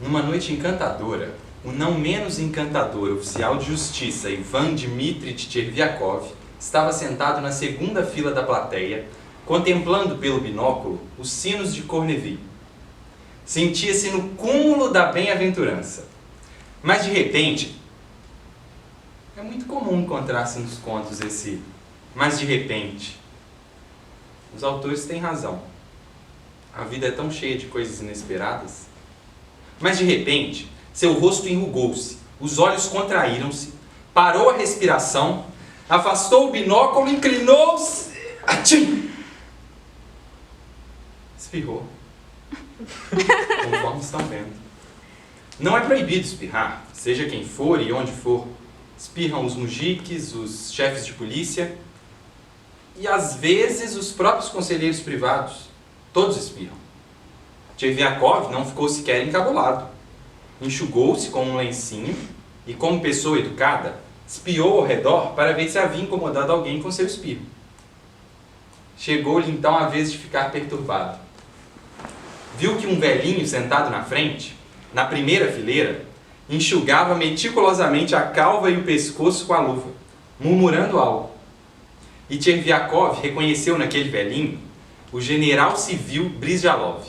Numa noite encantadora, o não menos encantador oficial de justiça Ivan Dmitrich Chervyakov estava sentado na segunda fila da plateia, contemplando pelo binóculo os sinos de Corneville. Sentia-se no cúmulo da bem-aventurança. Mas de repente, é muito comum encontrar-se nos contos esse "mas de repente". Os autores têm razão. A vida é tão cheia de coisas inesperadas. Mas de repente, seu rosto enrugou-se, os olhos contraíram-se, parou a respiração, afastou o binóculo, inclinou-se... Atchim! Espirrou. Conforme estão vendo. Não é proibido espirrar, seja quem for e onde for. Espirram os mujiques, os chefes de polícia e, às vezes, os próprios conselheiros privados. Todos espirram. Chervyakov não ficou sequer encabulado. Enxugou-se com um lencinho e, como pessoa educada, espiou ao redor para ver se havia incomodado alguém com seu espirro. Chegou-lhe então a vez de ficar perturbado. Viu que um velhinho sentado na frente, na primeira fileira, enxugava meticulosamente a calva e o pescoço com a luva, murmurando algo. E Chervyakov reconheceu naquele velhinho o general civil Brijalov,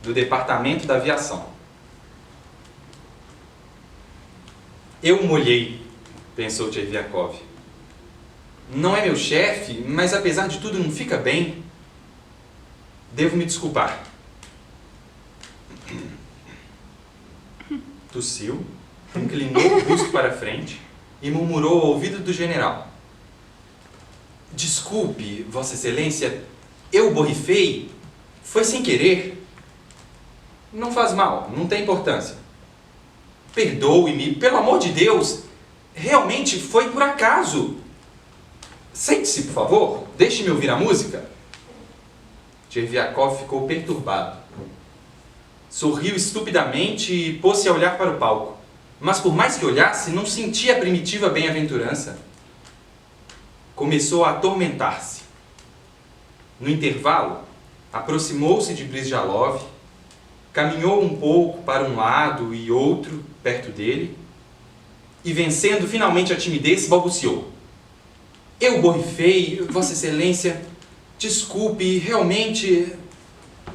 do Departamento da Aviação. Eu molhei, pensou Chervyakov. Não é meu chefe, mas apesar de tudo não fica bem. Devo me desculpar. Tossiu, inclinou o busto para frente e murmurou ao ouvido do general. Desculpe, Vossa Excelência, eu borrifei. Foi sem querer. Não faz mal, não tem importância. Perdoe-me, pelo amor de Deus. Realmente foi por acaso. Sente-se, por favor. Deixe-me ouvir a música. Chervyakov ficou perturbado. Sorriu estupidamente e pôs-se a olhar para o palco. Mas por mais que olhasse, não sentia a primitiva bem-aventurança. Começou a atormentar-se. No intervalo, aproximou-se de Brijalov, caminhou um pouco para um lado e outro perto dele e, vencendo finalmente a timidez, balbuciou. Eu borrifei, Vossa Excelência, desculpe, realmente,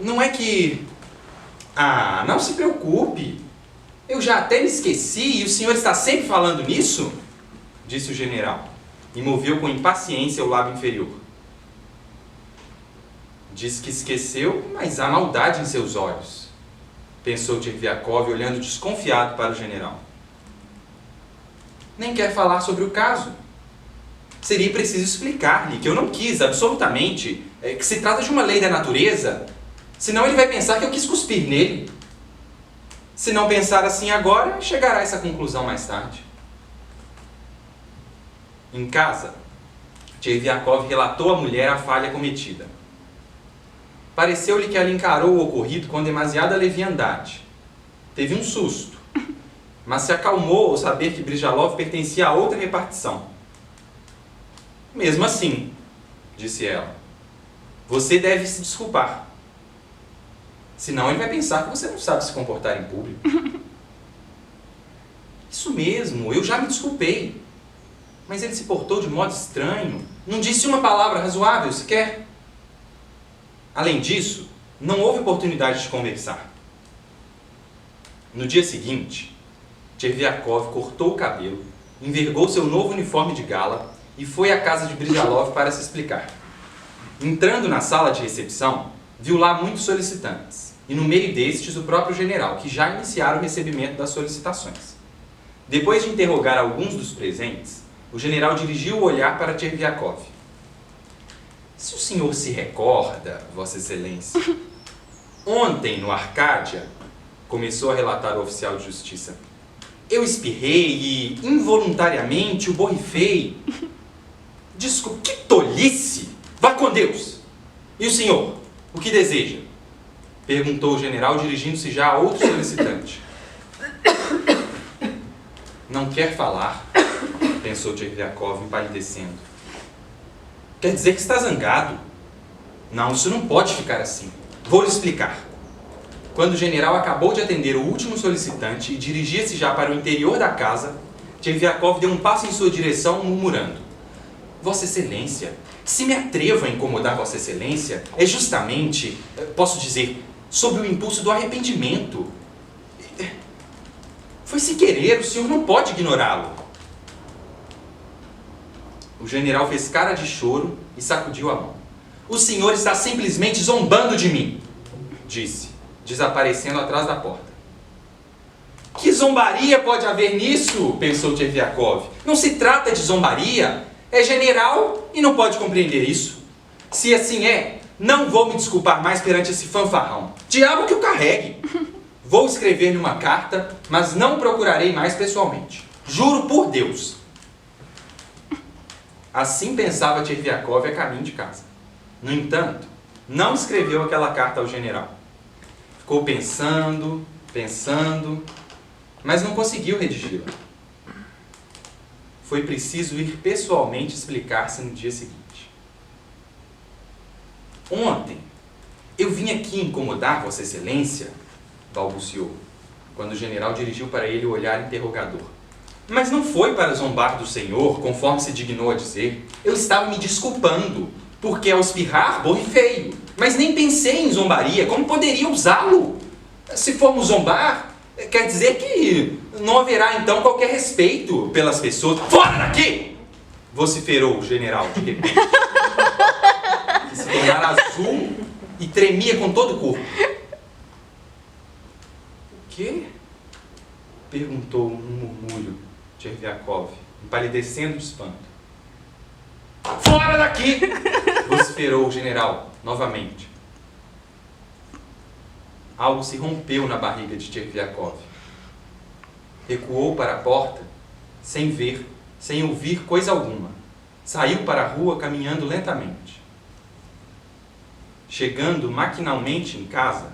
não é que... Ah, não se preocupe, eu já até me esqueci e o senhor está sempre falando nisso? Disse o general e moveu com impaciência o lábio inferior. Diz que esqueceu, mas há maldade em seus olhos, pensou Chervyakov olhando desconfiado para o general. Nem quer falar sobre o caso. Seria preciso explicar-lhe que eu não quis, absolutamente, que se trata de uma lei da natureza, senão ele vai pensar que eu quis cuspir nele. Se não pensar assim agora, chegará a essa conclusão mais tarde. Em casa, Chervyakov relatou à mulher a falha cometida. Pareceu-lhe que ela encarou o ocorrido com demasiada leviandade. Teve um susto, mas se acalmou ao saber que Brijalov pertencia a outra repartição. Mesmo assim, disse ela, você deve se desculpar. Senão ele vai pensar que você não sabe se comportar em público. Isso mesmo, eu já me desculpei. Mas ele se portou de modo estranho. Não disse uma palavra razoável sequer. Além disso, não houve oportunidade de conversar. No dia seguinte, Chervyakov cortou o cabelo, envergou seu novo uniforme de gala e foi à casa de Brijalov para se explicar. Entrando na sala de recepção, viu lá muitos solicitantes, e no meio destes o próprio general, que já iniciara o recebimento das solicitações. Depois de interrogar alguns dos presentes, o general dirigiu o olhar para Chervyakov. Se o senhor se recorda, Vossa Excelência, ontem no Arcádia, começou a relatar o oficial de justiça, eu espirrei e, involuntariamente, o borrifei. Desculpe, que tolice! Vá com Deus! E o senhor, o que deseja? Perguntou o general, dirigindo-se já a outro solicitante. Não quer falar, pensou Chervyakov, empalidecendo. Quer dizer que está zangado? Não, isso não pode ficar assim. Vou lhe explicar. Quando o general acabou de atender o último solicitante e dirigia-se já para o interior da casa, Tcherviakov deu um passo em sua direção, murmurando: Vossa Excelência, se me atrevo a incomodar Vossa Excelência, é justamente, posso dizer, sob o impulso do arrependimento. Foi sem querer, o senhor não pode ignorá-lo. O general fez cara de choro e sacudiu a mão. O senhor está simplesmente zombando de mim, disse, desaparecendo atrás da porta. Que zombaria pode haver nisso? Pensou Tcherviakov. Não se trata de zombaria. É general e não pode compreender isso. Se assim é, não vou me desculpar mais perante esse fanfarrão. Diabo que o carregue. Vou escrever-lhe uma carta, mas não procurarei mais pessoalmente. Juro por Deus. Assim pensava Tcherviakov a caminho de casa. No entanto, não escreveu aquela carta ao general. Ficou pensando, mas não conseguiu redigi-la. Foi preciso ir pessoalmente explicar-se no dia seguinte. Ontem, eu vim aqui incomodar Vossa Excelência, balbuciou, quando o general dirigiu para ele o olhar interrogador. Mas não foi para zombar do senhor, conforme se dignou a dizer. Eu estava me desculpando, porque ao espirrar, borrifei. Mas nem pensei em zombaria, como poderia usá-lo? Se formos zombar, quer dizer que não haverá então qualquer respeito pelas pessoas. Fora daqui! Vociferou o general de repente, que se tornara azul e tremia com todo o corpo. O quê? Perguntou num murmúrio Tcherviakov, empalidecendo de espanto. Fora daqui! Vociferou o general novamente. Algo se rompeu na barriga de Tcherviakov. Recuou para a porta, sem ver, sem ouvir coisa alguma. Saiu para a rua caminhando lentamente. Chegando maquinalmente em casa,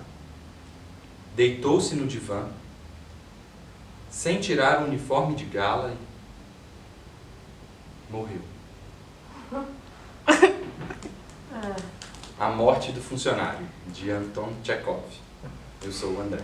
deitou-se no divã, sem tirar o uniforme de gala, e morreu. A morte do funcionário, de Anton Tchekov. Eu sou o André.